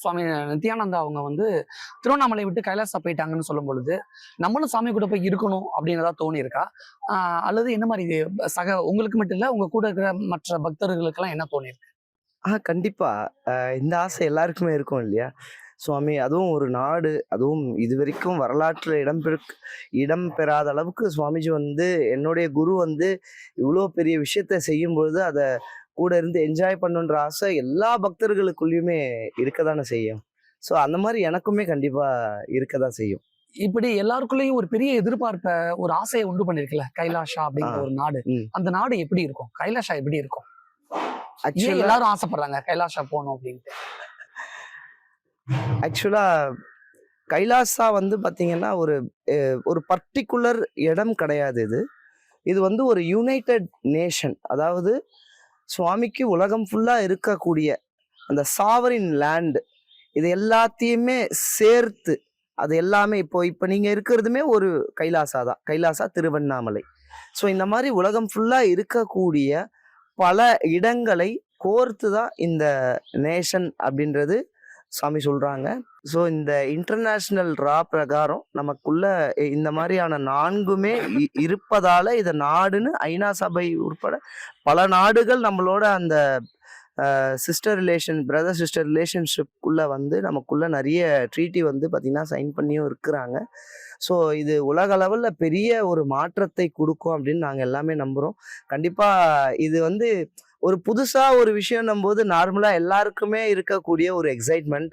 சுவாமி நித்யானந்தா அவங்க வந்து திருவண்ணாமலை விட்டு கைலாசா போயிட்டாங்கன்னு சொல்லும் பொழுது, நம்மளும் சாமி கூட போய் இருக்கணும் அப்படின்னு ஏதாவது தோணியிருக்கா? அல்லது என்ன மாரி உங்களுக்கு மட்டும் இல்ல, உங்க கூட இருக்கிற மற்ற பக்தர்களுக்கெல்லாம் என்ன தோணியிருக்கு? கண்டிப்பா. இந்த ஆசை எல்லாருக்குமே இருக்கும் இல்லையா? சுவாமி அதுவும் ஒரு நாடு, அதுவும் இதுவரைக்கும் வரலாற்றில இடம் பெறாத அளவுக்கு சுவாமிஜி வந்து என்னுடைய குரு வந்து இவ்ளோ பெரிய விஷயத்த செய்யும்பொழுது, அத கூட இருந்து என்ஜாய் பண்ணணுன்ற ஆசை எல்லா பக்தர்களுக்குள்ளயுமே இருக்கத்தானே செய்யும். ஸோ அந்த மாரி எனக்குமே கண்டிப்பா இருக்கதான் செய்யும். இப்படி எல்லாருக்குள்ளயும் ஒரு பெரிய எதிர்பார்ப்ப, ஒரு ஆசைய உண்டு பண்ணியிருக்குல்ல, கைலாஷா ஆ. அப்படிங்கிற ஒரு நாடு. ம். அந்த நாடு எப்படி இருக்கும்? கைலாஷா எப்படி இருக்கும்? ஏன் ஆக்சுவலா எல்லாரும் ஆசைப்படுறாங்க கைலாஷா போணும் அப்படின்ட்டு? ஆக்சுவலா கைலாசா வந்து பார்த்தீங்கன்னா, ஒரு பர்ட்டிகுலர் இடம் கிடையாது இது. இது வந்து ஒரு யுனைட்டட் நேஷன். அதாவது சுவாமிக்கு உலகம் ஃபுல்லா இருக்கக்கூடிய அந்த சாவரின் லேண்ட் இது எல்லாத்தையுமே சேர்த்து, அது எல்லாமே இப்போ இப்போ நீங்க இருக்கிறதுமே ஒரு கைலாசா தான். கைலாசா திருவண்ணாமலை. ஸோ இந்த மாரி உலகம் ஃபுல்லா இருக்கக்கூடிய பல இடங்களை கோர்த்து தான் இந்த நேஷன் அப்படின்றது சாமி சொல்றாங்க. ஸோ இந்த இன்டர்நேஷனல் பிரகாரம் நமக்குள்ள இந்த மாதிரியான 4மே இருப்பதால இத நாடுன்னு ஐநா சபை உட்பட பல நாடுகள் நம்மளோட அந்த பிரதர் சிஸ்டர் ரிலேஷன்ஷிப்குள்ள வந்து நமக்குள்ள நிறைய ட்ரீட்டி வந்து பார்த்தீங்கன்னா சைன் பண்ணியும் இருக்கிறாங்க. ஸோ இது உலக அளவுல பெரிய ஒரு மாற்றத்தை குடுக்கும் அப்படின்னு நாங்க எல்லாமே நம்புறோம். கண்டிப்பா இது வந்து ஒரு புதுசா ஒரு விஷயம்ன்னும்போது நார்மலா எல்லாருக்குமே இருக்கக்கூடிய ஒரு எக்ஸைட்மெண்ட்.